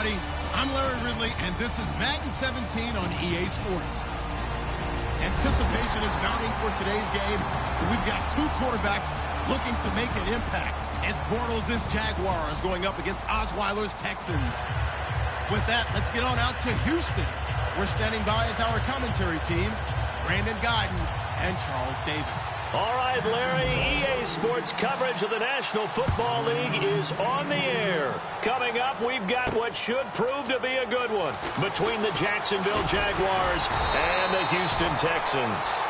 everybody. I'm Larry Ridley, and this is Madden 17 on EA Sports. Anticipation is mounting for today's game. We've got two quarterbacks looking to make an impact. It's Bortles' Jaguars going up against Osweiler's Texans. With that, let's get on out to Houston. We're standing by as our commentary team, Brandon Guyton and Charles Davis. All right, Larry, EA Sports coverage of the National Football League is on the air. Coming up, we've got what should prove to be a good one between the Jacksonville Jaguars and the Houston Texans.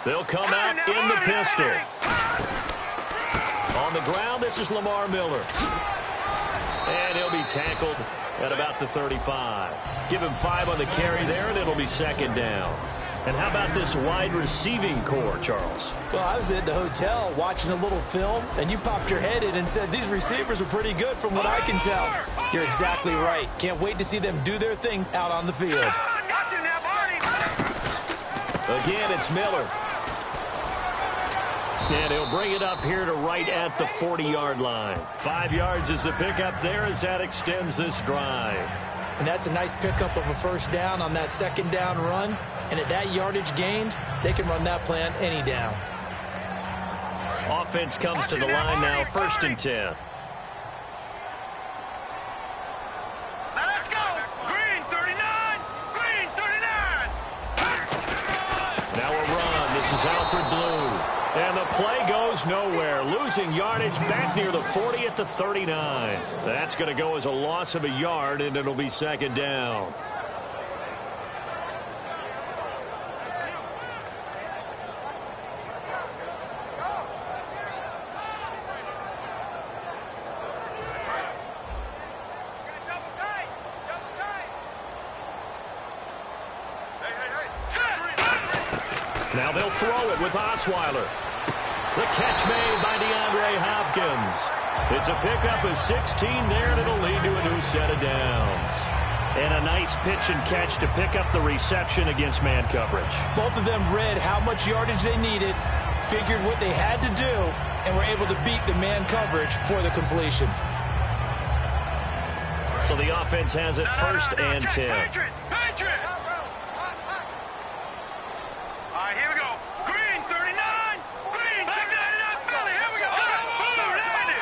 They'll come out in the pistol. On the ground, this is Lamar Miller. And he'll be tackled at about the 35. Give him 5 on the carry there, and it'll be second down. And how about this wide receiving core, Charles? Well, I was at the hotel watching a little film, and you popped your head in and said these receivers are pretty good from what I can tell. You're exactly right. Can't wait to see them do their thing out on the field. Again, it's Miller. And he'll bring it up here to right at the 40-yard line. 5 yards is the pickup there as that extends this drive. And that's a nice pickup of a first down on that second down run. And at that yardage gained, they can run that plan any down. Offense comes to the line now, 1st and 10. Let's go! Green 39! Green 39! Now a run. This is Alfred Blue. And the play goes nowhere. Losing yardage back near the 40 at the 39. That's going to go as a loss of a yard, and it'll be second down. Now they'll throw it with Osweiler. The catch made by DeAndre Hopkins. It's a pickup of 16 there, and it'll lead to a new set of downs. And a nice pitch and catch to pick up the reception against man coverage. Both of them read how much yardage they needed, figured what they had to do, and were able to beat the man coverage for the completion. So the offense has it 1st and 10. Patriot! All right, here we go. Green 39! Green 39! Philly, here we go. Blue 90!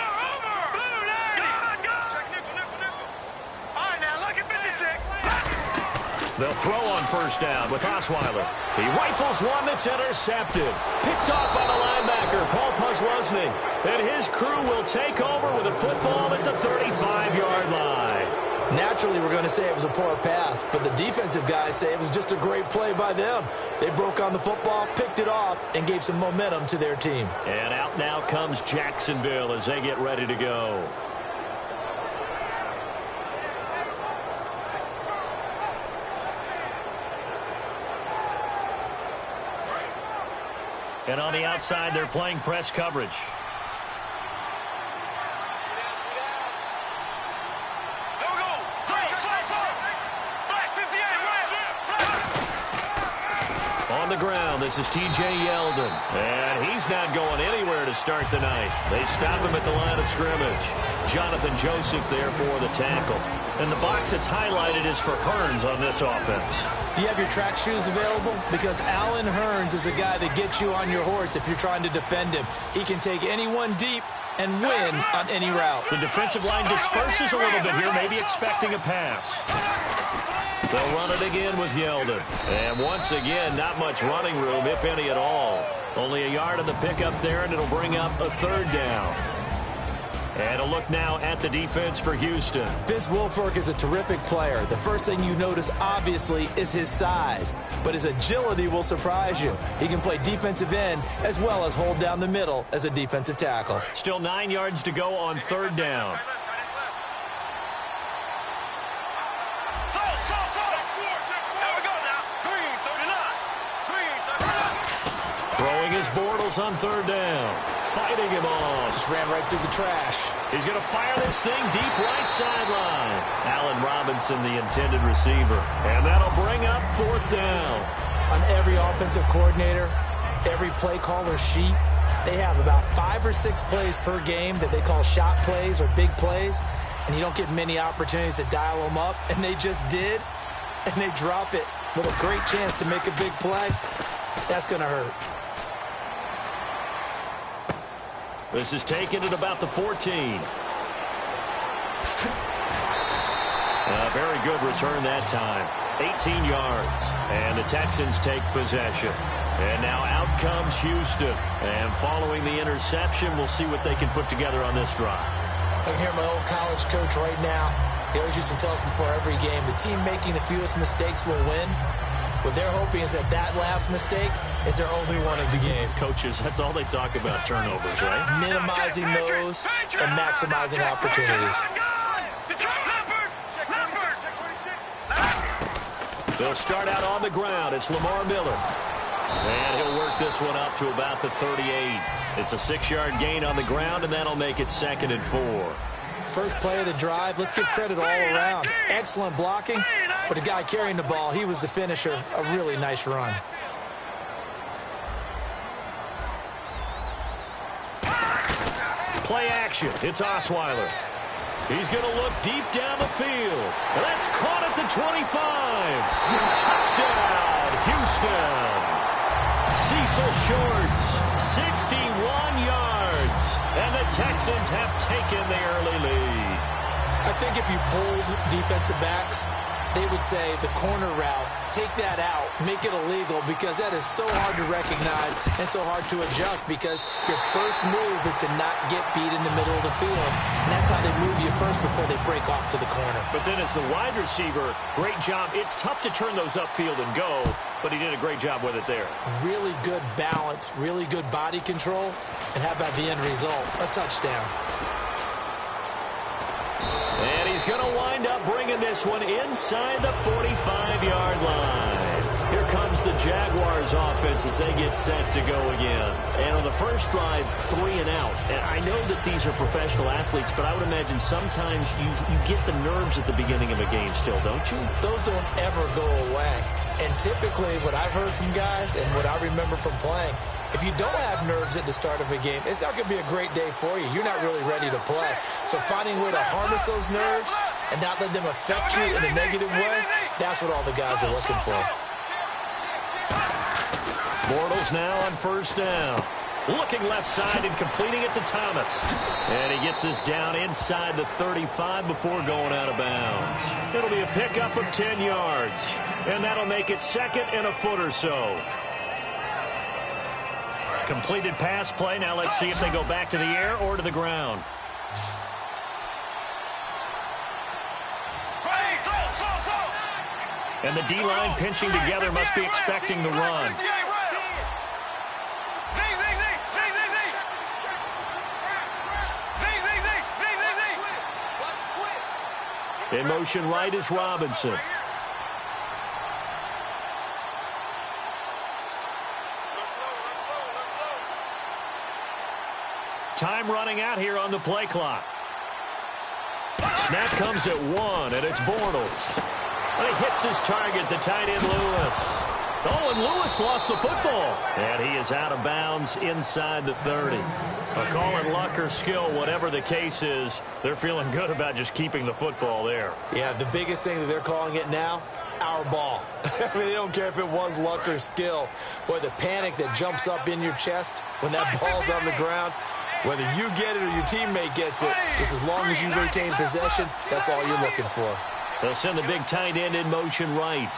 Blue 90! Check nickel. All right, now look at 56. They'll throw on 1st down with Osweiler. He rifles one that's intercepted. Picked off by the linebacker, Paul Posluszny. And his crew will take over with a football at the 35-yard line. Naturally, we're going to say it was a poor pass, but the defensive guys say it was just a great play by them. They broke on the football, picked it off, and gave some momentum to their team. And out now comes Jacksonville as they get ready to go. And on the outside, they're playing press coverage. On the ground, this is T.J. Yeldon. And he's not going anywhere to start the night. They stop him at the line of scrimmage. Jonathan Joseph there for the tackle. And the box that's highlighted is for Hearns on this offense. Do you have your track shoes available? Because Allen Hearns is a guy that gets you on your horse if you're trying to defend him. He can take anyone deep and win on any route. The defensive line disperses a little bit here, maybe expecting a pass. They'll run it again with Yeldon. And once again, not much running room, if any at all. Only a yard on the pickup there, and it'll bring up a 3rd down. And a look now at the defense for Houston. Vince Wilfork is a terrific player. The first thing you notice, obviously, is his size. But his agility will surprise you. He can play defensive end as well as hold down the middle as a defensive tackle. Still 9 yards to go on 3rd down. Throwing his Bortles on 3rd down. Fighting him off. Just ran right through the trash. He's going to fire this thing deep right sideline. Allen Robinson, the intended receiver. And that'll bring up 4th down. On every offensive coordinator, every play caller sheet, they have about 5 or 6 plays per game that they call shot plays or big plays. And you don't get many opportunities to dial them up. And they just did. And they drop it with a great chance to make a big play. That's going to hurt. This is taken at about the 14. A very good return that time. 18 yards. And the Texans take possession. And now out comes Houston. And following the interception, we'll see what they can put together on this drive. I can hear my old college coach right now. He always used to tell us before every game, the team making the fewest mistakes will win. What they're hoping is that last mistake is their only one of the game. Coaches, that's all they talk about, turnovers, right? Minimizing those and maximizing opportunities. They'll start out on the ground. It's Lamar Miller. And he'll work this one up to about the 38. It's a 6-yard gain on the ground, and that'll make it 2nd and 4. First play of the drive, let's give credit all around. Excellent blocking, but the guy carrying the ball, he was the finisher. A really nice run. Play action. It's Osweiler. He's going to look deep down the field. And that's caught at the 25. Touchdown, Houston. Cecil Shorts, 61 yards. And the Texans have taken the early lead. I think if you polled defensive backs, they would say the corner route, take that out, make it illegal, because that is so hard to recognize and so hard to adjust, because your first move is to not get beat in the middle of the field. And that's how they move you first before they break off to the corner. But then as the wide receiver, great job. It's tough to turn those upfield and go, but he did a great job with it there. Really good balance, really good body control, and how about the end result? A touchdown. And he's going to wind up bringing this one inside the 45-yard line. Here comes the Jaguars offense as they get set to go again. And on the first drive, 3 and out. And I know that these are professional athletes, but I would imagine sometimes you get the nerves at the beginning of a game still, don't you? Those don't ever go away. And typically what I've heard from guys and what I remember from playing, if you don't have nerves at the start of a game, it's not going to be a great day for you. You're not really ready to play. So finding a way to harness those nerves and not let them affect you in a negative way, that's what all the guys are looking for. Bortles now on 1st down. Looking left side and completing it to Thomas. And he gets this down inside the 35 before going out of bounds. It'll be a pickup of 10 yards. And that'll make it 2nd and a foot or so. Completed pass play. Now let's see if they go back to the air or to the ground. And the D-line pinching together must be expecting the run. In motion right is Robinson. Time running out here on the play clock. Snap comes at 1, and it's Bortles. And he hits his target, the tight end Lewis. Oh, and Lewis lost the football. And he is out of bounds inside the 30. A call in luck or skill, whatever the case is, they're feeling good about just keeping the football there. Yeah, the biggest thing that they're calling it now, our ball. I mean, they don't care if it was luck or skill. Boy, the panic that jumps up in your chest when that ball's on the ground, whether you get it or your teammate gets it, just as long as you retain possession, that's all you're looking for. They'll send the big tight end in motion right.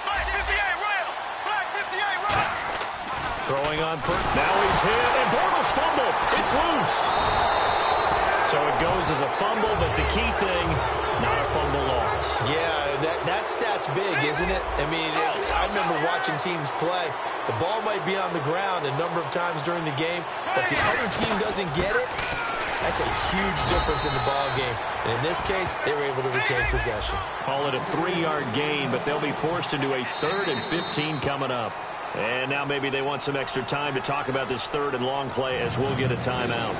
Black 58, rail. Black 58, rail. Throwing on first. Now he's hit, and Bortles fumble. It's loose. So it goes as a fumble, but the key thing, not a fumble loss. Yeah, that stat's big, isn't it? I mean, I remember watching teams play. The ball might be on the ground a number of times during the game, but the other team doesn't get it. That's a huge difference in the ball game. And in this case, they were able to retain possession. Call it a 3-yard gain, but they'll be forced into a 3rd and 15 coming up. And now maybe they want some extra time to talk about this 3rd and long play as we'll get a timeout.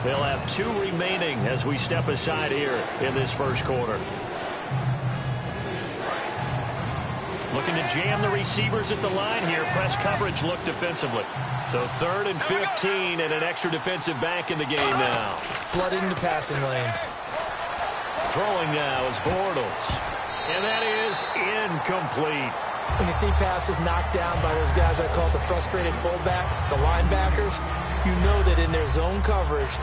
They'll have 2 remaining as we step aside here in this first quarter. Looking to jam the receivers at the line here. Press coverage look defensively. So 3rd and 15 and an extra defensive back in the game now. Flooding the passing lanes. Throwing now is Bortles. And that is incomplete. When you see passes knocked down by those guys I call the frustrated fullbacks, the linebackers, you know that in their zone coverage,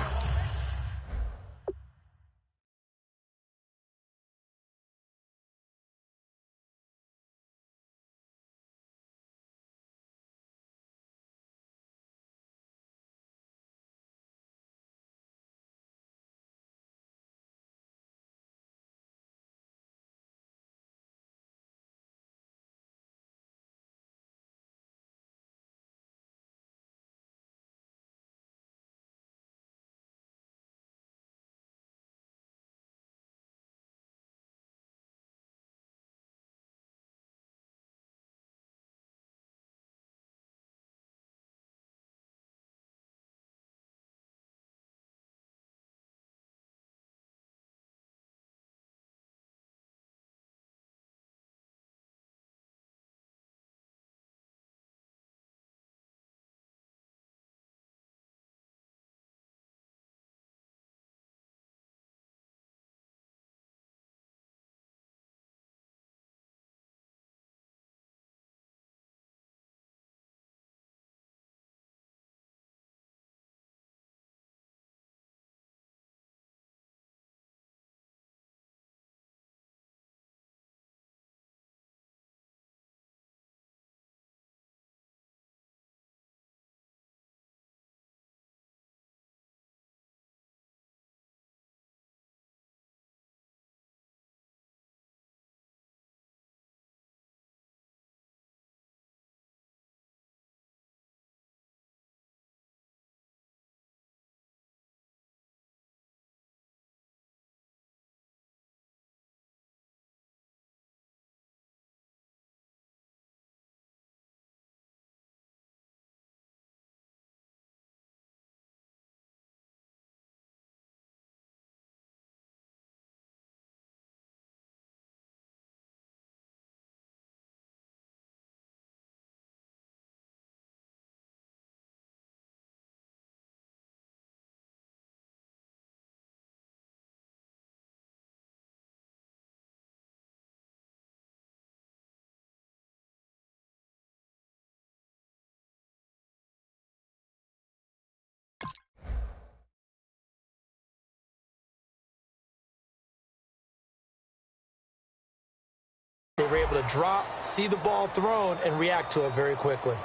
they were able to drop, see the ball thrown, and react to it very quickly.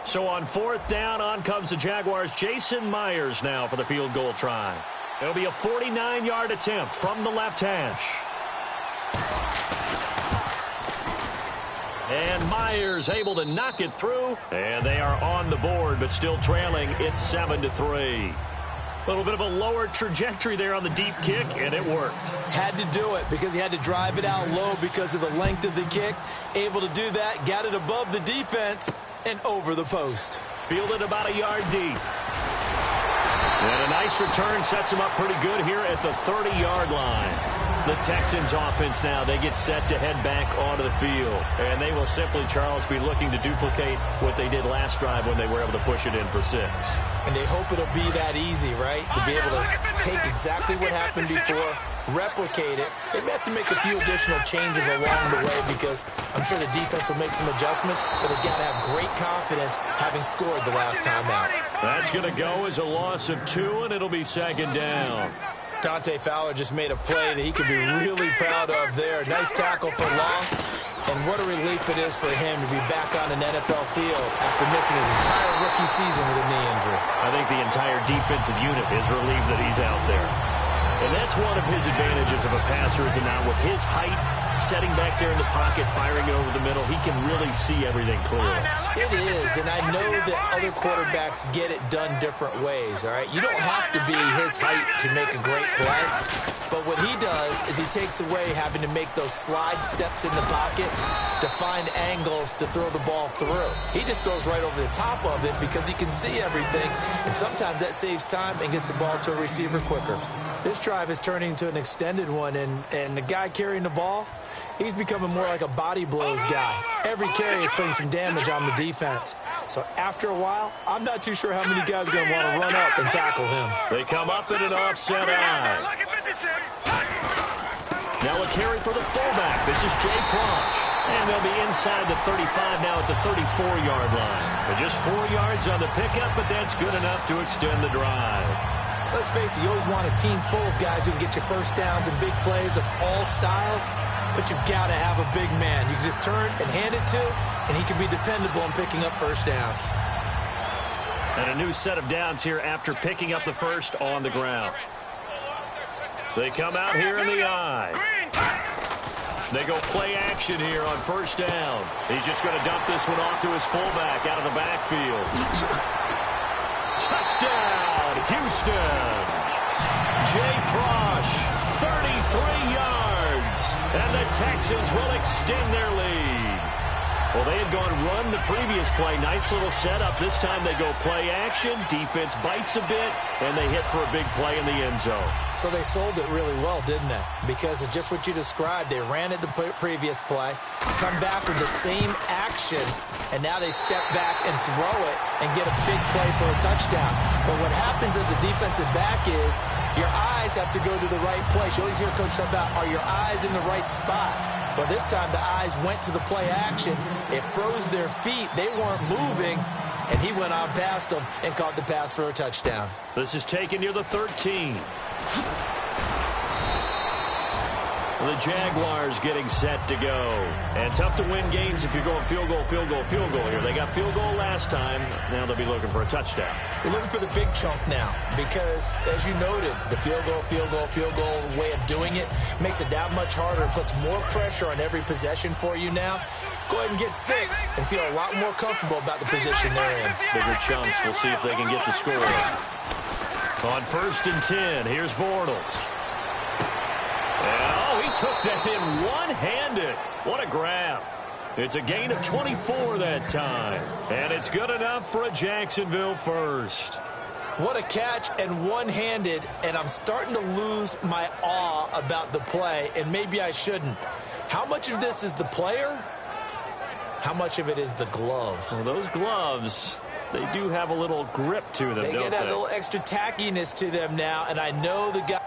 So on 4th down, on comes the Jaguars. Jason Myers now for the field goal try. It'll be a 49-yard attempt from the left hash. And Myers able to knock it through. And they are on the board, but still trailing. It's 7-3. A little bit of a lower trajectory there on the deep kick, and it worked. Had to do it because he had to drive it out low because of the length of the kick. Able to do that, got it above the defense, and over the post. Fielded about a yard deep. And a nice return sets him up pretty good here at the 30-yard line. The Texans offense now, they get set to head back onto the field. And they will simply, Charles, be looking to duplicate what they did last drive when they were able to push it in for 6. And they hope it'll be that easy, right? To be able to take exactly what happened before, replicate it. They may have to make a few additional changes along the way because I'm sure the defense will make some adjustments, but they've got to have great confidence having scored the last time out. That's going to go as a loss of 2, and it'll be 2nd down. Dante Fowler just made a play that he could be really proud of there. Nice tackle for loss. And what a relief it is for him to be back on an NFL field after missing his entire rookie season with a knee injury. I think the entire defensive unit is relieved that he's out there. And that's one of his advantages of a passer is now with his height, setting back there in the pocket, firing over the middle, he can really see everything clearly. It is, and I know that other quarterbacks get it done different ways, all right? You don't have to be his height to make a great play, but what he does is he takes away having to make those slide steps in the pocket to find angles to throw the ball through. He just throws right over the top of it because he can see everything, and sometimes that saves time and gets the ball to a receiver quicker. This drive is turning into an extended one, and the guy carrying the ball, he's becoming more like a body blows guy. Every carry is putting some damage on the defense. So after a while, I'm not too sure how many guys are going to want to run up and tackle him. They come up in an offset eye. Now a carry for the fullback. This is Jay Prosh. And they'll be inside the 35 now at the 34-yard line. But just 4 yards on the pickup, but that's good enough to extend the drive. Let's face it, you always want a team full of guys who can get you first downs and big plays of all styles, but you've got to have a big man you can just turn and hand it to, and he can be dependable in picking up first downs. And a new set of downs here after picking up the first on the ground. They come out here in the eye. They go play action here on first down. He's just going to dump this one off to his fullback out of the backfield. Touchdown, Houston. Jay Prosh, 33 yards. And the Texans will extend their lead. Well, they had gone run the previous play. Nice little setup. This time they go play action. Defense bites a bit, and they hit for a big play in the end zone. So they sold it really well, didn't they? Because of just what you described. They ran it the previous play, come back with the same action, and now they step back and throw it and get a big play for a touchdown. But what happens as a defensive back is your eyes have to go to the right place. You always hear Coach talk about, are your eyes in the right spot? Well, this time the eyes went to the play action. It froze their feet. They weren't moving, and he went on past them and caught the pass for a touchdown. This is taken near the 13. The Jaguars getting set to go. And tough to win games if you're going field goal, field goal, field goal here. They got field goal last time. Now they'll be looking for a touchdown. They're looking for the big chunk now because, as you noted, the field goal way of doing it makes it that much harder and puts more pressure on every possession for you now. Go ahead and get 6 and feel a lot more comfortable about the position they're in. Bigger chunks. We'll see if they can get the score. On 1st and 10, here's Bortles. Oh, he took that in one-handed. What a grab. It's a gain of 24 that time. And it's good enough for a Jacksonville first. What a catch and one-handed, and I'm starting to lose my awe about the play, and maybe I shouldn't. How much of this is the player? How much of it is the glove? Well, those gloves, they do have a little grip to them, don't they? They get a little extra tackiness to them now, and I know the guy.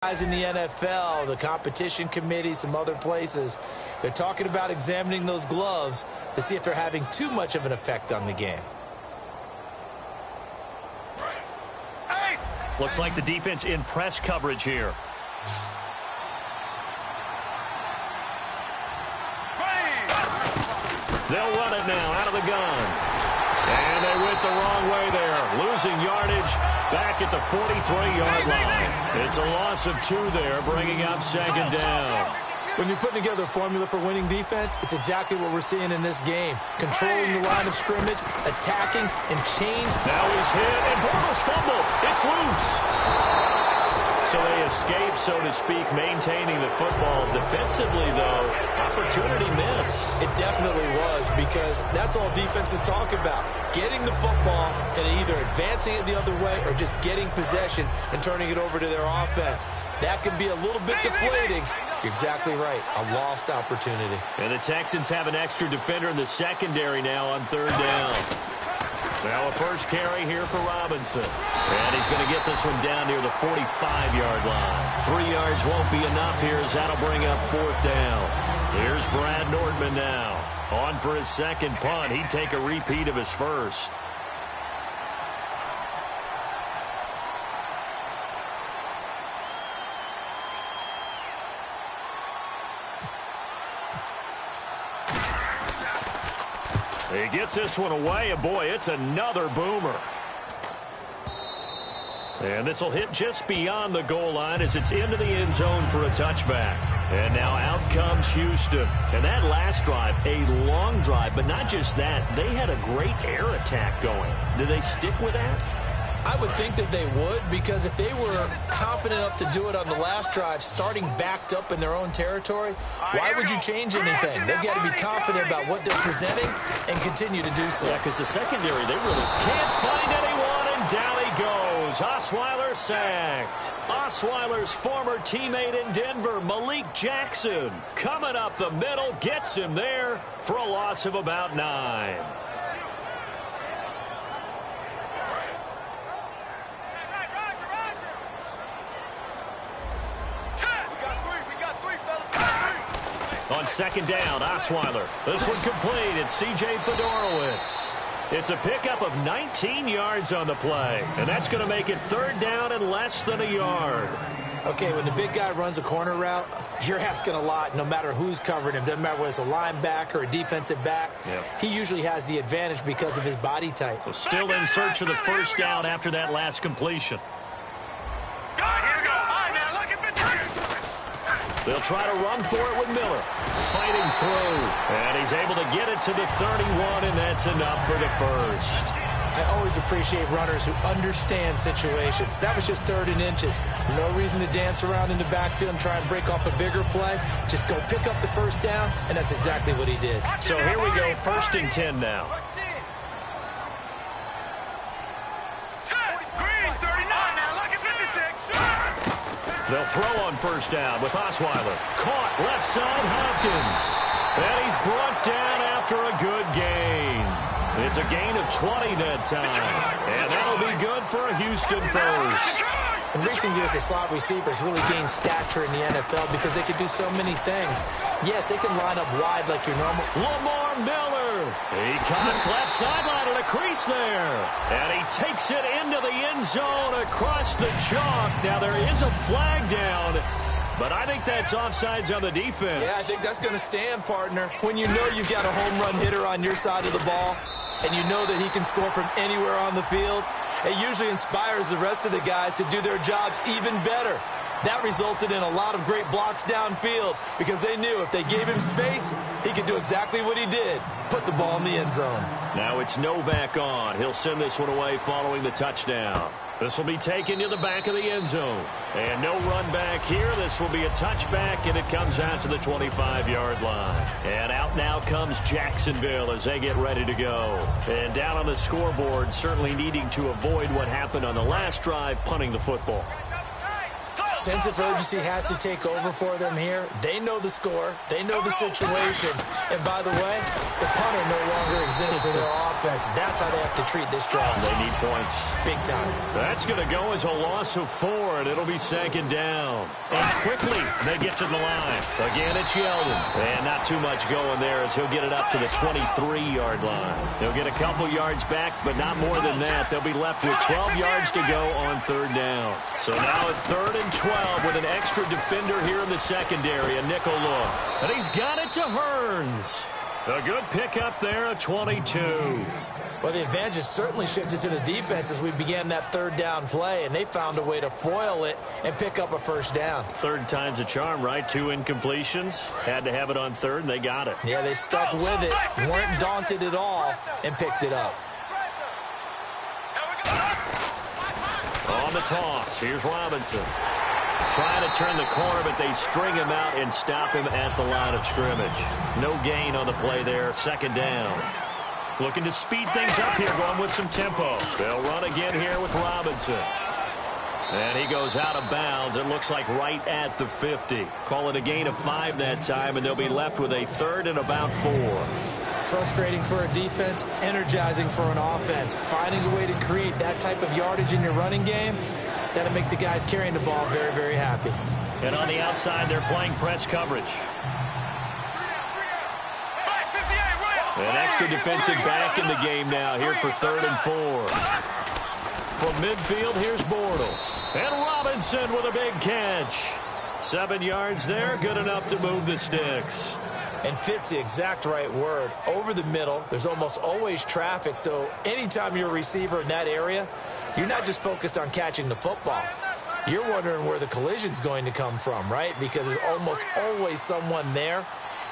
Guys in the NFL, the competition committee, some other places, they're talking about examining those gloves to see if they're having too much of an effect on the game. Looks like the defense in press coverage here. They'll run it now out of the gun. And they went the wrong way there, losing yardage back at the 43-yard line. It's a loss of 2 there, bringing up 2nd down. When you're putting together a formula for winning defense, it's exactly what we're seeing in this game. Controlling the line of scrimmage, attacking, and change. Now he's hit, and Bortles fumbled. It's loose. So they escape, so to speak, maintaining the football. Defensively, though, opportunity miss. It definitely was, because that's all defenses talk about. Getting the football and either advancing it the other way or just getting possession and turning it over to their offense. That can be a little bit deflating. You're exactly right. A lost opportunity. And the Texans have an extra defender in the secondary now on third down. Now a first carry here for Robinson. And he's going to get this one down near the 45-yard line. 3 yards won't be enough here, as that'll bring up fourth down. Here's Brad Nordman now. On for his second punt. He'd take a repeat of his first. He gets this one away, and boy, it's another boomer. And this will hit just beyond the goal line as it's into the end zone for a touchback. And now out comes Houston. And that last drive, a long drive, but not just that. They had a great air attack going. Do they stick with that? I would think that they would, because if they were confident enough to do it on the last drive, starting backed up in their own territory, why would you change anything? They've got to be confident about what they're presenting and continue to do so. Yeah, because the secondary, they really can't find anyone, and down he goes. Osweiler sacked. Osweiler's former teammate in Denver, Malik Jackson, coming up the middle, gets him there for a loss of about 9. On second down, Osweiler. This one complete. It's C.J. Fedorowicz. It's a pickup of 19 yards on the play, and that's going to make it third down and less than a yard. Okay, when the big guy runs a corner route, you're asking a lot no matter who's covering him. Doesn't matter whether it's a linebacker or a defensive back. Yep. He usually has the advantage because of his body type. So still in search of the first down after that last completion. They'll try to run for it with Miller. Fighting through. And he's able to get it to the 31, and that's enough for the first. I always appreciate runners who understand situations. That was just 3rd and inches. No reason to dance around in the backfield and try and break off a bigger play. Just go pick up the first down, and that's exactly what he did. So here we go, 1st and 10 now. They'll throw on first down with Osweiler. Caught left side, Hopkins. And he's brought down after a good gain. It's a gain of 20 that time. And that'll be good for a Houston first. In recent years, the slot receivers really gained stature in the NFL because they can do so many things. Yes, they can line up wide like your normal. Lamar Miller. He cuts left sideline and a crease there. And he takes it into the end zone across the chalk. Now there is a flag down, but I think that's offsides on the defense. Yeah, I think that's going to stand, partner. When you know you've got a home run hitter on your side of the ball, and you know that he can score from anywhere on the field, it usually inspires the rest of the guys to do their jobs even better. That resulted in a lot of great blocks downfield because they knew if they gave him space, he could do exactly what he did, put the ball in the end zone. Now it's Novak on. He'll send this one away following the touchdown. This will be taken to the back of the end zone. And no run back here. This will be a touchback, and it comes out to the 25-yard line. And out now comes Jacksonville as they get ready to go. And down on the scoreboard, certainly needing to avoid what happened on the last drive, punting the football. Sense of urgency has to take over for them here. They know the score. They know the situation. And by the way, the punter no longer exists for their offense. That's how they have to treat this drive. They need points. Big time. That's going to go as a loss of 4, and it'll be 2nd down. And quickly, they get to the line. Again, it's Yeldon. And not too much going there as he'll get it up to the 23-yard line. He'll get a couple yards back, but not more than that. They'll be left with 12 yards to go on 3rd down. So now at 3rd and 12 with an extra defender here in the secondary, a nickel look. And he's got it to Hearns. A good pickup there at 22. Well, the advantage has certainly shifted to the defense as we began that 3rd down play, and they found a way to foil it and pick up a first down. 3rd time's a charm, right? 2 incompletions. Had to have it on 3rd, and they got it. Yeah, they stuck with it, weren't daunted at all, and picked it up. On the toss, here's Robinson. Trying to turn the corner, but they string him out and stop him at the line of scrimmage. No gain on the play there. Second down. Looking to speed things up here, going with some tempo. They'll run again here with Robinson. And he goes out of bounds. It looks like right at the 50. Call it a gain of 5 that time, and they'll be left with a 3rd and about 4. Frustrating for a defense, energizing for an offense. Finding a way to create that type of yardage in your running game, that'll make the guys carrying the ball very, very happy. And on the outside, they're playing press coverage. An extra defensive back in the game now here for 3rd and 4. From midfield, here's Bortles. And Robinson with a big catch. 7 yards there, good enough to move the sticks. And fits the exact right word. Over the middle, there's almost always traffic, so anytime you're a receiver in that area, you're not just focused on catching the football. You're wondering where the collision's going to come from, right? Because there's almost always someone there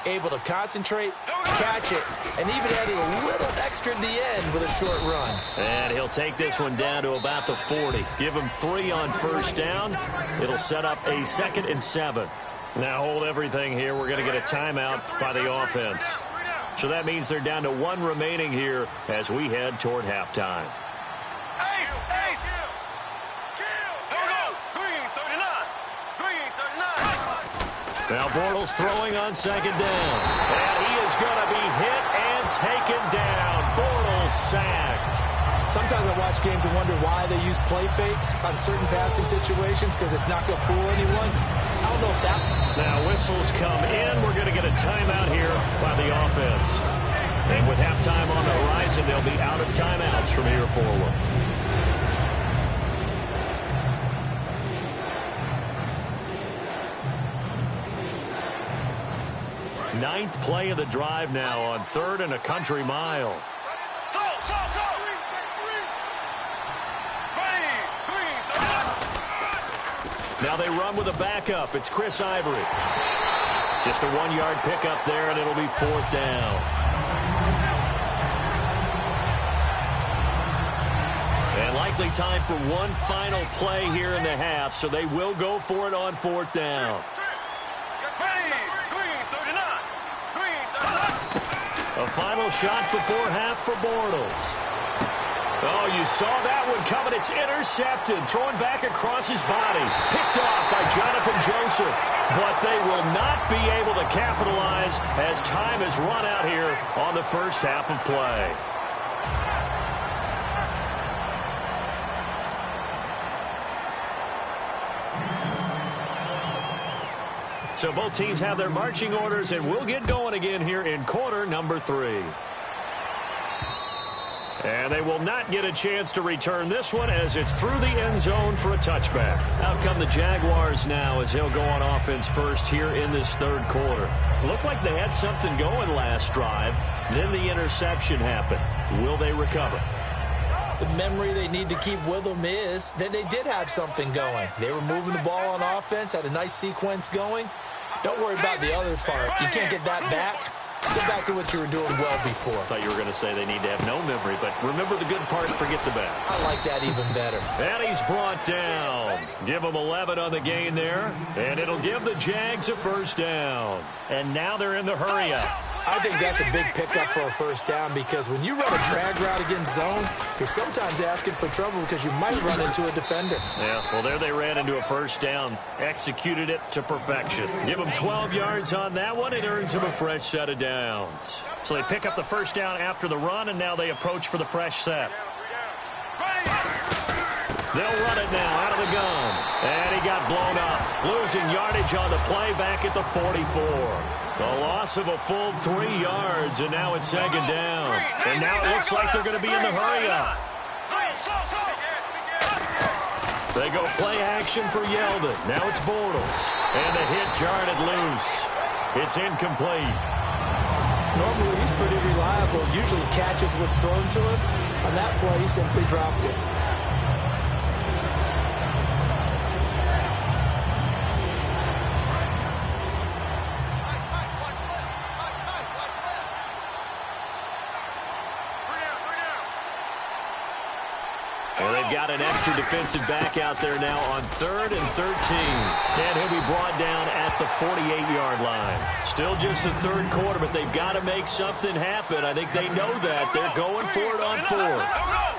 able to concentrate, catch it, and even added a little extra at the end with a short run. And he'll take this one down to about the 40. Give him 3 on first down. It'll set up a 2nd and 7. Now hold everything here. We're going to get a timeout by the offense. So that means they're down to 1 remaining here as we head toward halftime. Now Bortles throwing on 2nd down. And he is going to be hit and taken down. Bortles sacked. Sometimes I watch games and wonder why they use play fakes on certain passing situations, because it's not going to fool anyone. I don't know if that... Now whistles come in. We're going to get a timeout here by the offense. And with halftime on the horizon, they'll be out of timeouts from here forward. Ninth play of the drive now on 3rd and a country mile. Now they run with a backup. It's Chris Ivory. Just a 1-yard pickup there, and it'll be 4th down. And likely time for one final play here in the half, so they will go for it on 4th down. A final shot before half for Bortles. Oh, you saw that one coming. It's intercepted. Thrown back across his body. Picked off by Jonathan Joseph. But they will not be able to capitalize as time has run out here on the first half of play. So both teams have their marching orders, and we'll get going again here in quarter number 3. And they will not get a chance to return this one as it's through the end zone for a touchback. Out come the Jaguars now as he'll go on offense first here in this 3rd quarter. Looked like they had something going last drive. Then the interception happened. Will they recover? The memory they need to keep with them is that they did have something going. They were moving the ball on offense, had a nice sequence going. Don't worry about the other part. You can't get that back. Let's go back to what you were doing well before. I thought you were going to say they need to have no memory, but remember the good part, forget the bad. I like that even better. And he's brought down. Give him 11 on the gain there, and it'll give the Jags a 1st down. And now they're in the hurry-up. I think that's a big pickup for a 1st down, because when you run a drag route against zone, you're sometimes asking for trouble because you might run into a defender. Yeah, well, there they ran into a 1st down. Executed it to perfection. Give them 12 yards on that one. It earns them a fresh set of downs. So they pick up the 1st down after the run, and now they approach for the fresh set. They'll run it now out of the gun. And he got blown up. Losing yardage on the play back at the 44. A loss of a full 3 yards, and now it's 2nd down. And now it looks like they're going to be in the hurry-up. They go play action for Yeldon. Now it's Bortles. And the hit jarred it loose. It's incomplete. Normally he's pretty reliable. Usually catches what's thrown to him. On that play, he simply dropped it. And they they've got an extra defensive back out there now on 3rd and 13. And he'll be brought down at the 48-yard line. Still just the third quarter, but they've got to make something happen. I think they know that. They're going for it on 4th.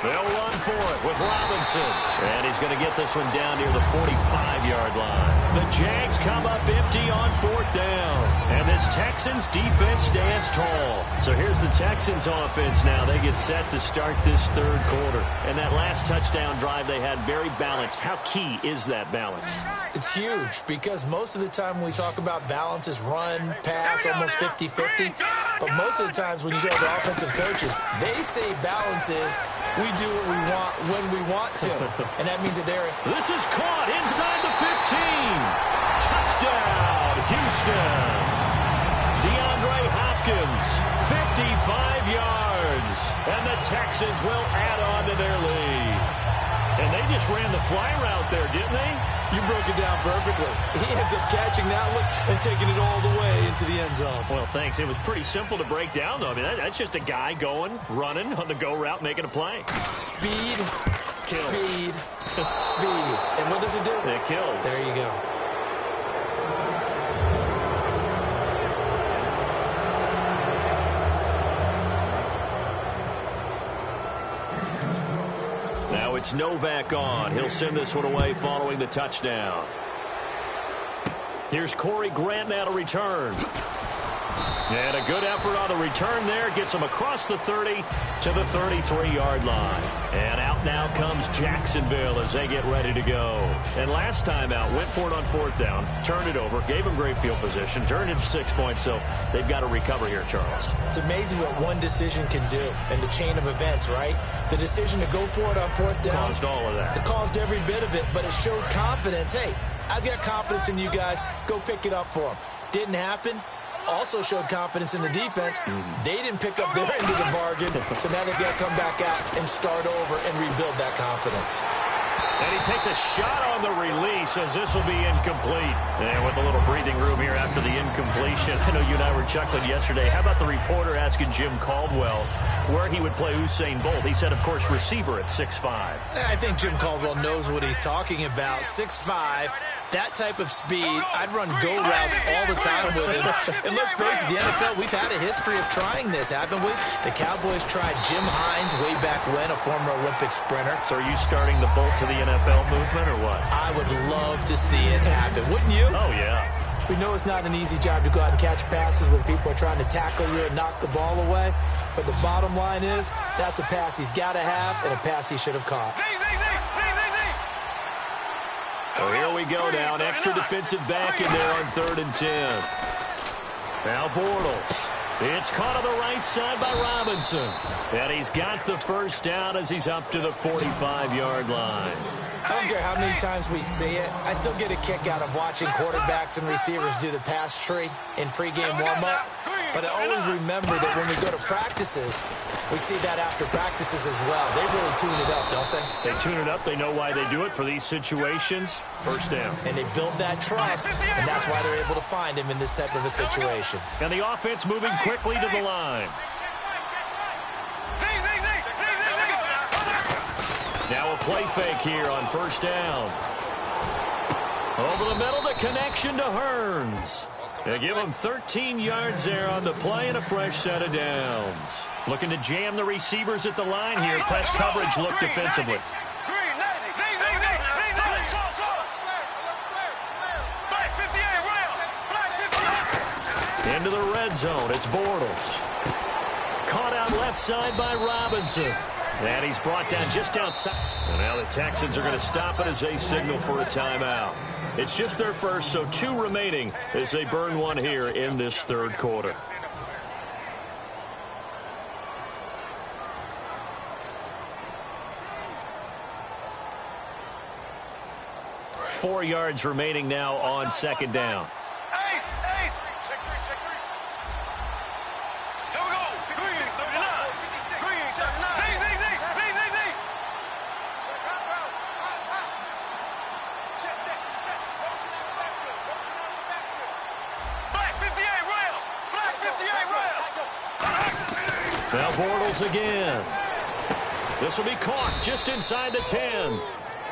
They'll run for it with Robinson. And he's going to get this one down near the 45-yard line. The Jags come up empty on 4th down. And this Texans defense stands tall. So here's the Texans offense now. They get set to start this third quarter. And that last touchdown drive they had very balanced. How key is that balance? It's huge because most of the time when we talk about balance is run, pass, almost 50-50. But most of the times when you talk to offensive coaches, they say balance is we do what we want when we want to. And that means that they're... This is caught inside the 15. Touchdown, Houston. DeAndre Hopkins, 55 yards. And the Texans will add on to their lead. And they just ran the fly route there, didn't they? You broke it down perfectly. He ends up catching that one and taking it all the way into the end zone. Well, thanks. It was pretty simple to break down, though. I mean, that's just a guy going, running on the go route, making a play. Speed, kills. Speed, speed. And what does it do? It kills. There you go. Now it's Novak on. He'll send this one away following the touchdown. Here's Corey Grant now to return. And a good effort on the return there. Gets him across the 30 to the 33-yard line. And out now comes Jacksonville as they get ready to go. And last time out, went for it on 4th down, turned it over, gave him great field position, turned it to 6 points, so they've got to recover here, Charles. It's amazing what one decision can do in the chain of events, right? The decision to go for it on 4th down. Caused all of that. It caused every bit of it, but it showed confidence. Hey, I've got confidence in you guys. Go pick it up for them. Didn't happen. Also showed confidence in the defense. They didn't pick up their end of the bargain, so now they've got to come back out and start over and rebuild that confidence. And he takes a shot on the release as this will be incomplete. And with a little breathing room here after the incompletion. I know you and I were chuckling yesterday. How about the reporter asking Jim Caldwell where he would play Usain Bolt? He said, of course, receiver at 6'5". I think Jim Caldwell knows what he's talking about. 6'5". That type of speed, I'd run go routes all the time with him. And let's face it, the NFL, we've had a history of trying this, haven't we? The Cowboys tried Jim Hines way back when, a former Olympic sprinter. So are you starting the Bolt to the NFL movement or what? I would love to see it happen, wouldn't you? Oh, yeah. We know it's not an easy job to go out and catch passes when people are trying to tackle you and knock the ball away. But the bottom line is, that's a pass he's got to have and a pass he should have caught. So here we go now. An extra defensive back in there on 3rd and 10. Now Bortles. It's caught on the right side by Robinson. And he's got the first down as he's up to the 45-yard line. I don't care how many times we see it. I still get a kick out of watching quarterbacks and receivers do the pass tree in pregame warm-up. But I always remember that when we go to practices, we see that after practices as well. They really tune it up, don't they? They tune it up. They know why they do it for these situations. First down. And they build that trust, and that's why they're able to find him in this type of a situation. And the offense moving quickly to the line. Now a play fake here on first down. Over the middle, the connection to Hearns. They give him 13 yards there on the play and a fresh set of downs. Looking to jam the receivers at the line here. Press coverage look defensively. Into the red zone. It's Bortles. Caught out left side by Robinson. And he's brought down just outside. And now the Texans are going to stop it as they signal for a timeout. It's just their first, so 2 remaining as they burn one here in this third quarter. Four yards remaining now on second down. Now Bortles again. This will be caught just inside the 10.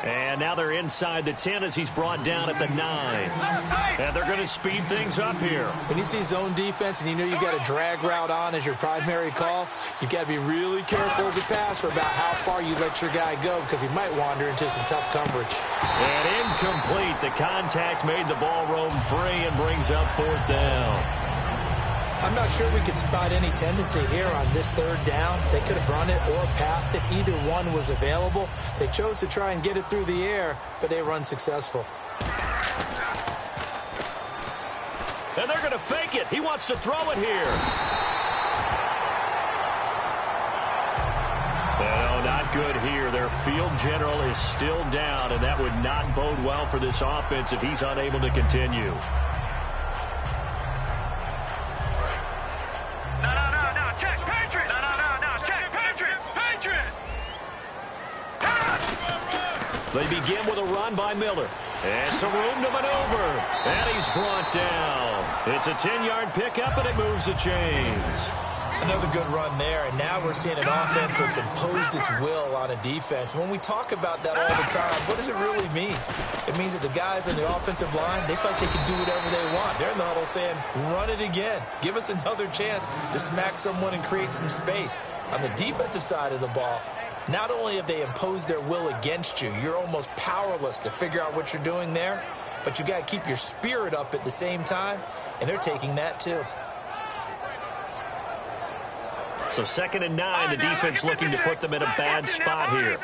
And now they're inside the 10 as he's brought down at the 9. And they're going to speed things up here. When you see zone defense and you know you got a drag route on as your primary call, you got to be really careful as a passer about how far you let your guy go because he might wander into some tough coverage. And incomplete. The contact made the ball roam free and brings up 4th down. I'm not sure we could spot any tendency here on this 3rd down. They could have run it or passed it. Either one was available. They chose to try and get it through the air, but they were unsuccessful. And they're going to fake it. He wants to throw it here. No, not good here. Their field general is still down, and that would not bode well for this offense if he's unable to continue. They begin with a run by Miller. And some room to maneuver. And he's brought down. It's a 10-yard pickup, and it moves the chains. Another good run there, and now we're seeing an offense that's imposed its will on a defense. When we talk about that all the time, what does it really mean? It means that the guys on the offensive line, they feel like they can do whatever they want. They're in the huddle saying, run it again. Give us another chance to smack someone and create some space. On the defensive side of the ball, not only have they imposed their will against you, you're almost powerless to figure out what you're doing there, but you got to keep your spirit up at the same time, and they're taking that too. So 2nd and 9, the defense looking to put them in a bad spot here.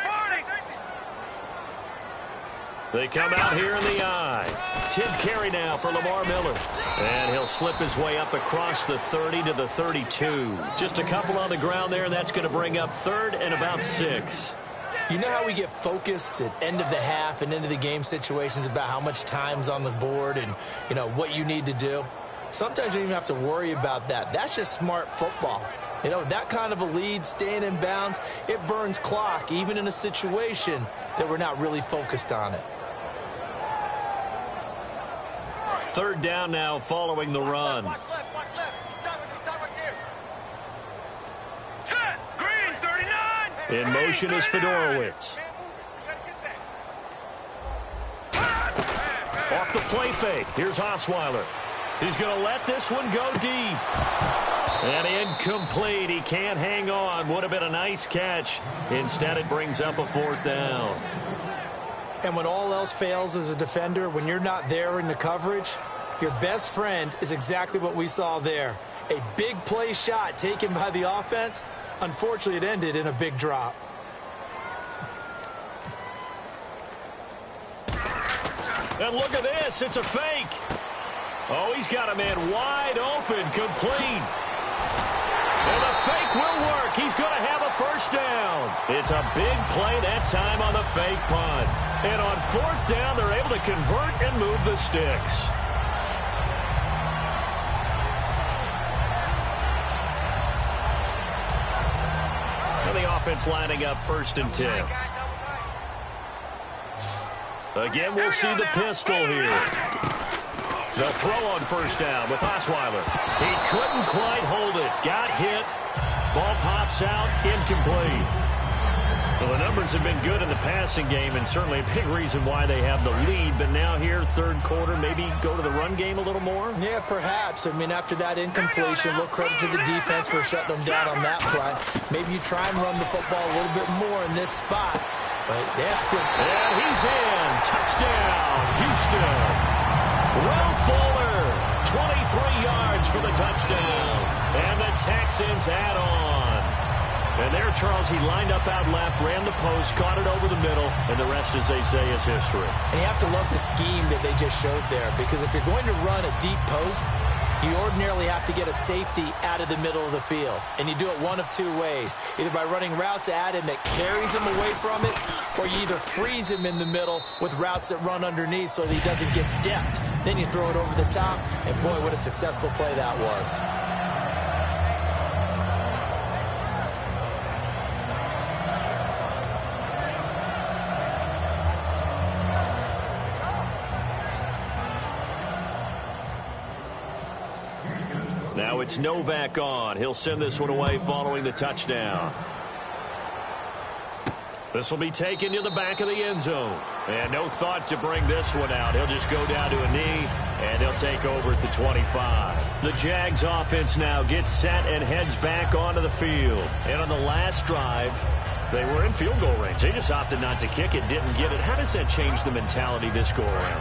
They come out here in the I. 10th carry now for Lamar Miller. And he'll slip his way up across the 30 to the 32. Just a couple on the ground there, and that's going to bring up 3rd and about 6. You know how we get focused at end of the half and into the game situations about how much time's on the board and, you know, what you need to do? Sometimes you don't even have to worry about that. That's just smart football. You know, that kind of a lead, staying in bounds, it burns clock, even in a situation that we're not really focused on it. 3rd down now following the run. Watch left. Stop right there. Set. Green, 39. In motion is Fedorowicz. Off the play fake. Here's Osweiler. He's going to let this one go deep. And incomplete. He can't hang on. Would have been a nice catch. Instead, it brings up a 4th down. And when all else fails as a defender, when you're not there in the coverage, your best friend is exactly what we saw there. A big play shot taken by the offense. Unfortunately, it ended in a big drop. And look at this. It's a fake. Oh, he's got a man wide open, complete. And the fake will work. He's going to have a 1st down. It's a big play that time on the fake punt. And on 4th down, they're able to convert and move the sticks. And the offense lining up 1st and 10. Again, we'll see the pistol here. The throw on 1st down with Osweiler. He couldn't quite hold it. Got hit. Ball pops out. Incomplete. Well, the numbers have been good in the passing game, and certainly a big reason why they have the lead. But now here, 3rd quarter, maybe go to the run game a little more? Yeah, perhaps. I mean, after that incompletion, a little credit to the defense for shutting them down on that play. Maybe you try and run the football a little bit more in this spot. But that's good. And he's in. Touchdown, Houston. Will Fuller, 23 yards for the touchdown. And the Texans add on. And there, Charles, he lined up out left, ran the post, caught it over the middle, and the rest, as they say, is history. And you have to love the scheme that they just showed there, because if you're going to run a deep post, you ordinarily have to get a safety out of the middle of the field. And you do it one of two ways, either by running routes at him that carries him away from it, or you either freeze him in the middle with routes that run underneath so that he doesn't get depth. Then you throw it over the top, and boy, what a successful play that was. Now it's Novak on. He'll send this one away following the touchdown. This will be taken to the back of the end zone. And no thought to bring this one out. He'll just go down to a knee, and he'll take over at the 25. The Jags offense now gets set and heads back onto the field. And on the last drive, they were in field goal range. They just opted not to kick it, didn't get it. How does that change the mentality this go around?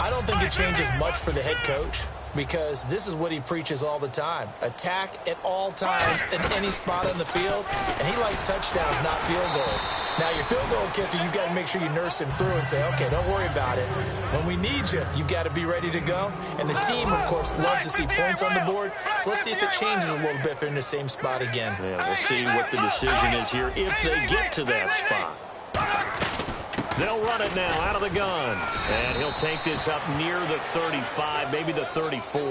I don't think it changes much for the head coach, because this is what he preaches all the time. Attack at all times in any spot on the field, and he likes touchdowns, not field goals. Now, your field goal kicker, you've got to make sure you nurse him through and say, okay, don't worry about it. When we need you, you've got to be ready to go. And the team, of course, loves to see points on the board, so let's see if it changes a little bit if they're in the same spot again. Yeah, we'll see what the decision is here if they get to that spot. They'll run it now out of the gun. And he'll take this up near the 35, maybe the 34.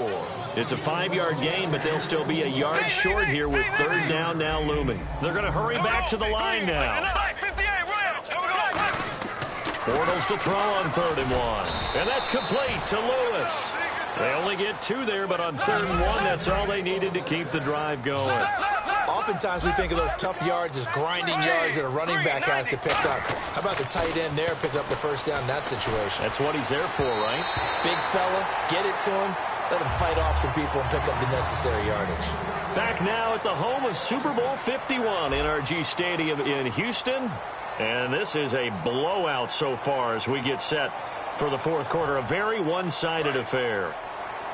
It's a 5-yard gain, but they'll still be a yard short here with third down now looming. They're going to hurry back to the line now. Bortles to throw on 3rd and 1. And that's complete to Lewis. They only get 2 there, but on 3rd and 1, that's all they needed to keep the drive going. Oftentimes we think of those tough yards as grinding yards that a running back has to pick up. How about the tight end there picking up the first down in that situation? That's what he's there for, right? Big fella, get it to him, let him fight off some people and pick up the necessary yardage. Back now at the home of Super Bowl 51, NRG Stadium in Houston. And this is a blowout so far as we get set for the fourth quarter. A very one-sided affair.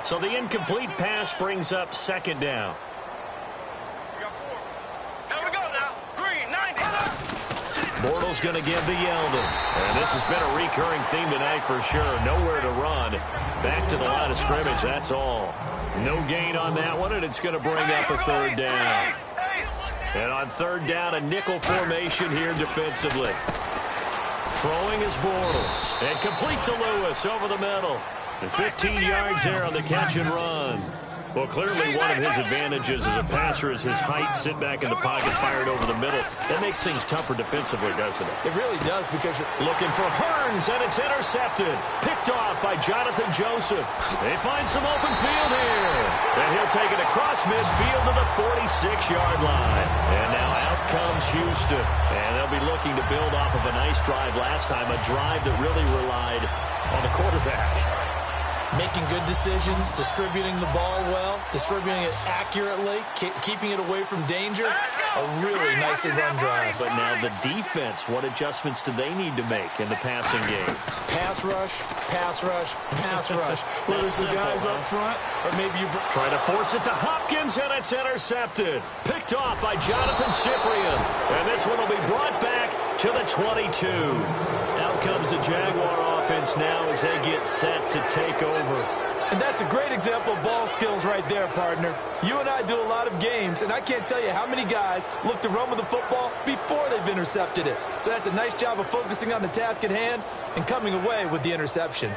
So the incomplete pass brings up 2nd down. Bortles going to give to Yeldon. And this has been a recurring theme tonight for sure. Nowhere to run. Back to the line of scrimmage, that's all. No gain on that one, and it's going to bring up a 3rd down. And on 3rd down, a nickel formation here defensively. Throwing is Bortles. And complete to Lewis over the middle. And 15 yards there on the catch and run. Well, clearly one of his advantages as a passer is his height. Sit back in the pocket, fired over the middle. That makes things tougher defensively, doesn't it? It really does, because you're looking for Hearns, and it's intercepted. Picked off by Jonathan Joseph. They find some open field here. And he'll take it across midfield to the 46-yard line. And now out comes Houston. And they'll be looking to build off of a nice drive last time, a drive that really relied on the quarterback. Making good decisions, distributing the ball well, distributing it accurately, keeping it away from danger. A really nicely run drive. But now the defense, what adjustments do they need to make in the passing game? Pass rush, pass rush, pass rush. Whether it's the guys up front, or maybe you try to force it to Hopkins, and it's intercepted. Picked off by Jonathan Cyprien. And this one will be brought back to the 22. Out comes the Jaguar offense now as they get set to take over. And that's a great example of ball skills right there, partner. You and I do a lot of games, and I can't tell you how many guys look to run with the football before they've intercepted it. So that's a nice job of focusing on the task at hand and coming away with the interception.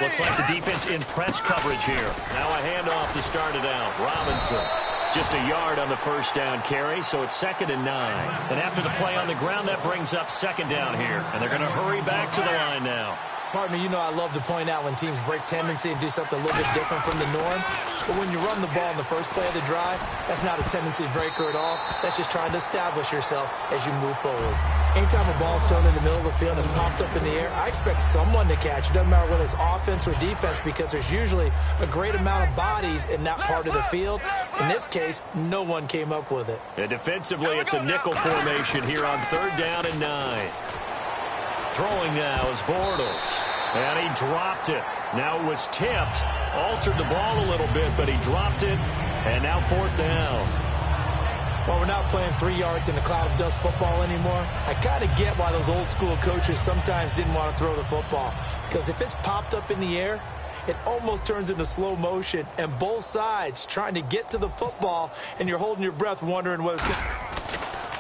Looks like the defense in press coverage here. Now a handoff to start it out. Robinson. Just a yard on the first down carry, so it's 2nd and 9. And after the play on the ground, that brings up 2nd down here. And they're going to hurry back to the line now. Partner, you know I love to point out when teams break tendency and do something a little bit different from the norm. But when you run the ball in the first play of the drive, that's not a tendency breaker at all. That's just trying to establish yourself as you move forward. Anytime a ball is thrown in the middle of the field and it's popped up in the air, I expect someone to catch. It doesn't matter whether it's offense or defense, because there's usually a great amount of bodies in that part of the field. In this case, no one came up with it. And defensively, it's a nickel formation here on 3rd down and 9. Throwing now is Bortles. And he dropped it. Now it was tipped. Altered the ball a little bit, but he dropped it. And now 4th down. Well, we're not playing 3 yards in a cloud of dust football anymore. I kind of get why those old school coaches sometimes didn't want to throw the football. Because if it's popped up in the air, it almost turns into slow motion. And both sides trying to get to the football, and you're holding your breath wondering what it's going to...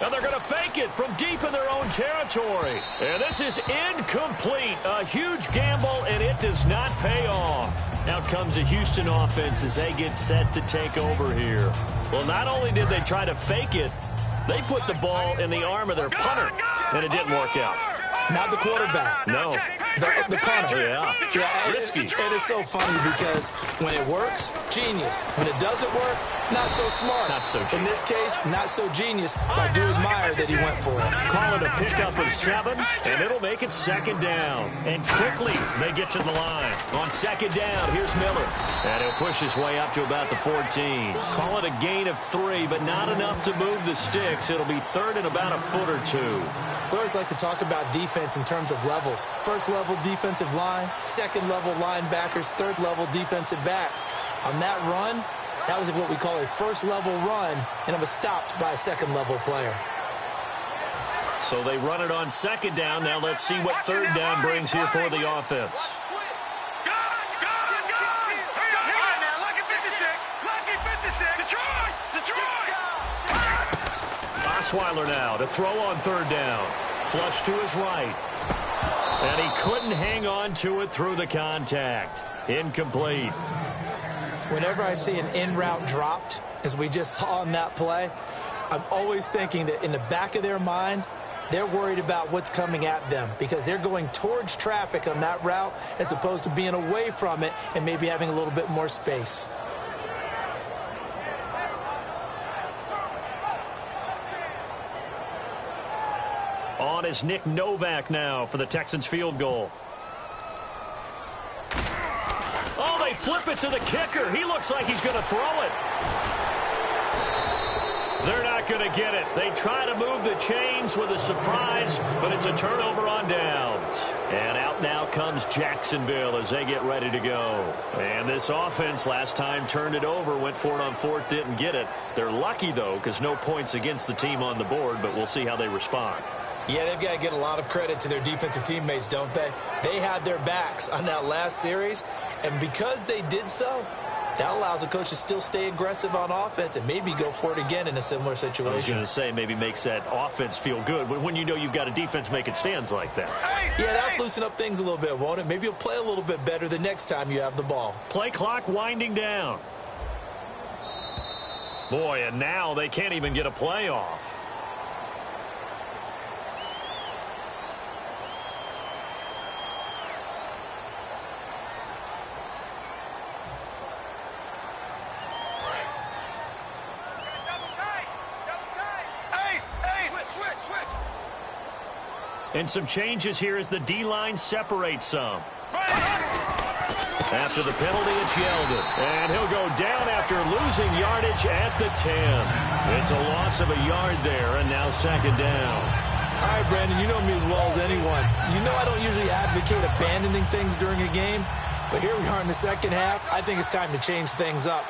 And they're going to fake it from deep in their own territory. And this is incomplete. A huge gamble, and it does not pay off. Out comes the Houston offense as they get set to take over here. Well, not only did they try to fake it, they put the ball in the arm of their punter, and it didn't work out. Not the quarterback. No. The punter. Yeah. Risky. And it's so funny because when it works, genius. When it doesn't work, not so smart. Not so genius. In this case, not so genius, but I do admire that he went for it. Call it a pickup of 7, and it'll make it 2nd down. And quickly, they get to the line. On 2nd down, here's Miller. And he'll push his way up to about the 14. Call it a gain of 3, but not enough to move the sticks. It'll be 3rd and about a foot or 2. We always like to talk about defense in terms of levels. 1st level defensive line, 2nd level linebackers, 3rd level defensive backs. On that run, that was what we call a 1st level run, and it was stopped by a 2nd level player. So they run it on 2nd down. Now let's see what 3rd down brings here for the offense. Osweiler now to throw on 3rd down. Flush to his right. And he couldn't hang on to it through the contact. Incomplete. Whenever I see an in route dropped, as we just saw on that play, I'm always thinking that in the back of their mind, they're worried about what's coming at them because they're going towards traffic on that route as opposed to being away from it and maybe having a little bit more space. On is Nick Novak now for the Texans field goal. Oh, they flip it to the kicker. He looks like he's going to throw it. They're not going to get it. They try to move the chains with a surprise, but it's a turnover on downs. And out now comes Jacksonville as they get ready to go. And this offense last time turned it over, went for it on 4th, didn't get it. They're lucky, though, because no points against the team on the board, but we'll see how they respond. Yeah, they've got to get a lot of credit to their defensive teammates, don't they? They had their backs on that last series, and because they did so, that allows the coach to still stay aggressive on offense and maybe go for it again in a similar situation. I was going to say maybe makes that offense feel good when you know you've got a defense making stands like that. Yeah, that'll loosen up things a little bit, won't it? Maybe you'll play a little bit better the next time you have the ball. Play clock winding down. Boy, and now they can't even get a play off. And some changes here as the D-line separates some. After the penalty, it's Yeldon. And he'll go down after losing yardage at the 10. It's a loss of a yard there, and now 2nd down. All right, Brandon, you know me as well as anyone. You know I don't usually advocate abandoning things during a game, but here we are in the 2nd half. I think it's time to change things up.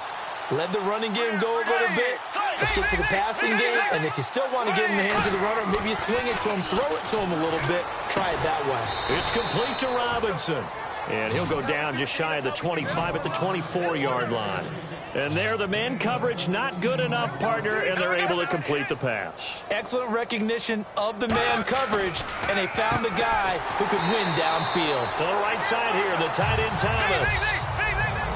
Let the running game go a little bit. Let's get to the passing game, and if you still want to get in the hands of the runner, maybe you swing it to him, throw it to him a little bit, try it that way. It's complete to Robinson, and he'll go down just shy of the 25 at the 24-yard line. And there, the man coverage not good enough, partner, and they're able to complete the pass. Excellent recognition of the man coverage, and they found the guy who could win downfield. To the right side here, the tight end Thomas.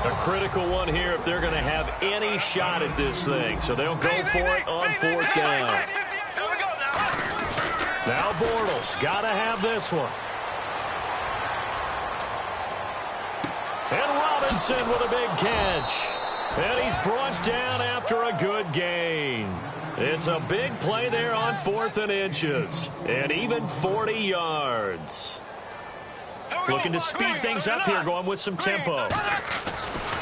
A critical one here if they're going to have any shot at this thing. So they'll go for it on 4th down. Now Bortles got to have this one. And Robinson with a big catch. And he's brought down after a good gain. It's a big play there on 4th and inches. And even 40 yards. Looking to speed things up here, going with some tempo.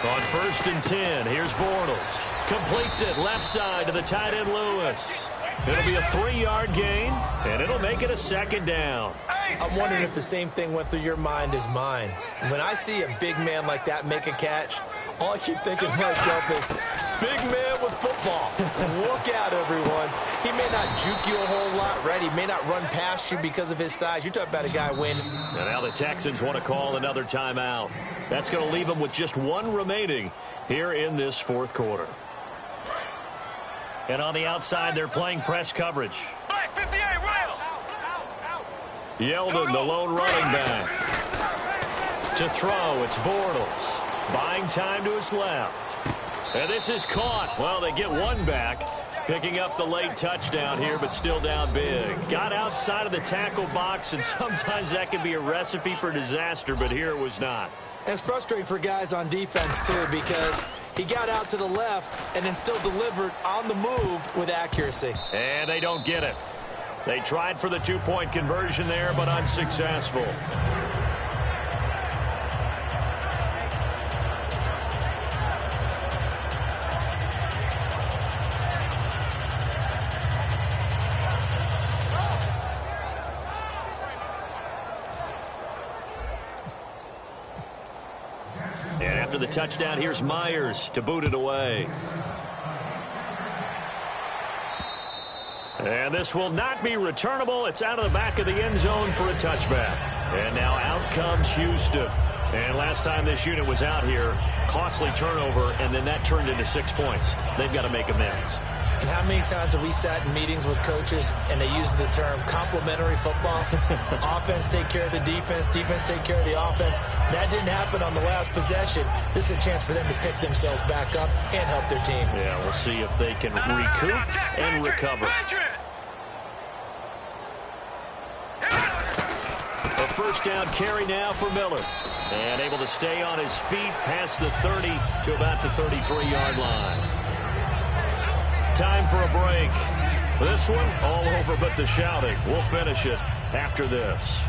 On 1st and 10, here's Bortles. Completes it left side to the tight end Lewis. It'll be a 3-yard gain, and it'll make it a 2nd down. I'm wondering if the same thing went through your mind as mine. When I see a big man like that make a catch, all I keep thinking to myself is, big man with football. Look out, everyone. He may not juke you a whole lot, right? He may not run past you because of his size. You're talking about a guy winning. And now the Texans want to call another timeout. That's going to leave them with just 1 remaining here in this 4th quarter. And on the outside, they're playing press coverage. Yeldon, the lone running back. To throw, it's Bortles. Buying time to his left. And this is caught. Well, they get 1 back. Picking up the late touchdown here, but still down big. Got outside of the tackle box, and sometimes that can be a recipe for disaster, but here it was not. It's frustrating for guys on defense, too, because he got out to the left and then still delivered on the move with accuracy. And they don't get it. They tried for the two-point conversion there, but unsuccessful. And after the touchdown, here's Myers to boot it away. And this will not be returnable. It's out of the back of the end zone for a touchback. And now out comes Houston. And last time this unit was out here, costly turnover, and then that turned into 6 points. They've got to make amends. And how many times have we sat in meetings with coaches and they use the term complementary football? Offense take care of the defense, defense take care of the offense. That didn't happen on the last possession. This is a chance for them to pick themselves back up and help their team. Yeah, we'll see if they can recoup and recover. A first down carry now for Miller. And able to stay on his feet past the 30 to about the 33-yard line. Time for a break. This one all over but the shouting. We'll finish it after this.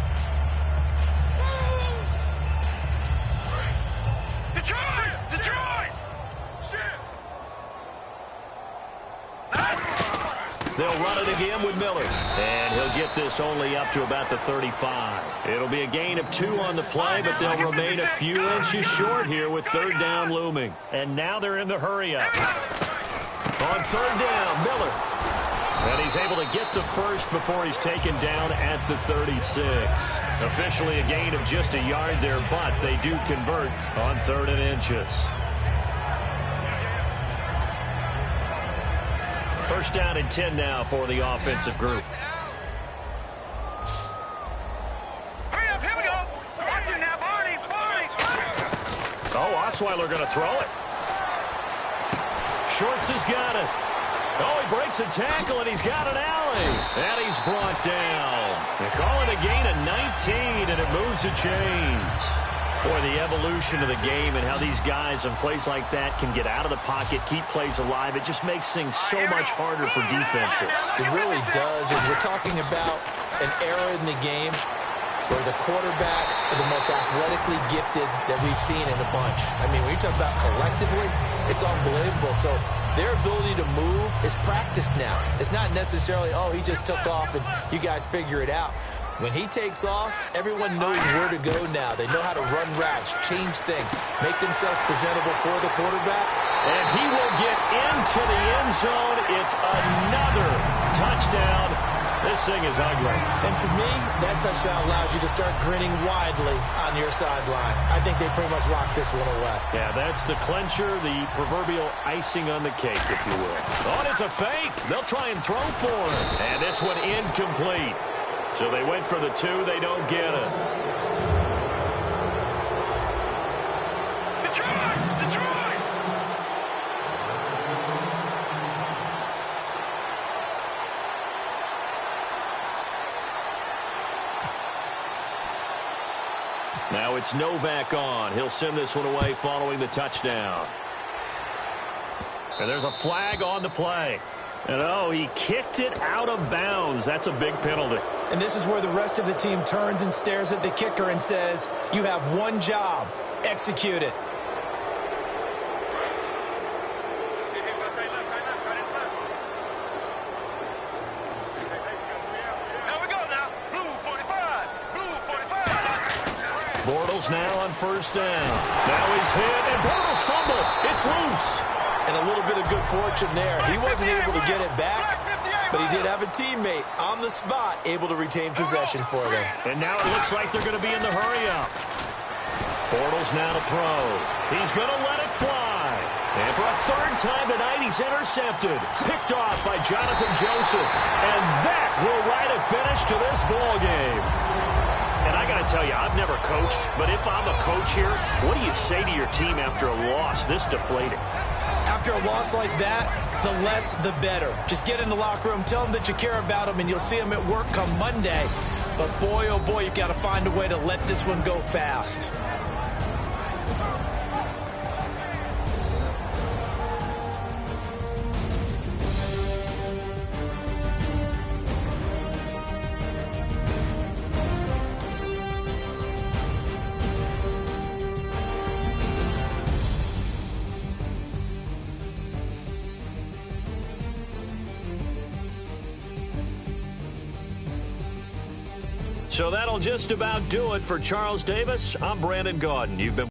Detroit! Detroit! They'll run it again with Miller. And he'll get this only up to about the 35. It'll be a gain of 2 on the play, but they'll remain a few inches short here with third down looming. And now they're in the hurry-up. On third down, Miller. And he's able to get the first before he's taken down at the 36. Officially a gain of just a yard there, but they do convert on 3rd and inches. First down and 10 now for the offensive group. Hurry up, here we go. Watch it now, Barney. Oh, Osweiler going to throw it. Shorts has got it. Oh, he breaks a tackle, and he's got an alley. And he's brought down. They call it a gain of 19, and it moves the chains. Boy, the evolution of the game and how these guys in plays like that can get out of the pocket, keep plays alive, it just makes things so much harder for defenses. It really does. And we're talking about an era in the game where the quarterbacks are the most athletically gifted that we've seen in a bunch. I mean, when you talk about collectively, it's unbelievable. So their ability to move is practiced now. It's not necessarily, oh, he just took off and you guys figure it out. When he takes off, everyone knows where to go now. They know how to run routes, change things, make themselves presentable for the quarterback. And he will get into the end zone. It's another touchdown. This thing is ugly. And to me, that touchdown allows you to start grinning widely on your sideline. I think they pretty much locked this one away. Yeah, that's the clincher, the proverbial icing on the cake, if you will. Oh, and it's a fake. They'll try and throw for it. And this one incomplete. So they went for the 2. They don't get it. Detroit! Detroit! Now it's Novak on. He'll send this one away following the touchdown. And there's a flag on the play. And, oh, he kicked it out of bounds. That's a big penalty. And this is where the rest of the team turns and stares at the kicker and says, you have one job. Execute it. Here we go now. Blue 45. Blue 45. Bortles now on first down. Now he's hit, and Bortles fumbled. It's loose. And a little bit of good fortune there. He wasn't able to get it back, but he did have a teammate on the spot able to retain possession for them. And now it looks like they're going to be in the hurry-up. Bortles now to throw. He's going to let it fly. And for a 3rd time tonight, he's intercepted. Picked off by Jonathan Joseph. And that will write a finish to this ball game. And I got to tell you, I've never coached, but if I'm a coach here, what do you say to your team after a loss this deflating? after a loss like that, the less the better. Just get in the locker room, tell them that you care about them, and you'll see them at work come Monday. But boy, oh boy, you've got to find a way to let this one go fast. So that'll just about do it for Charles Davis. I'm Brandon Gaudin. You've been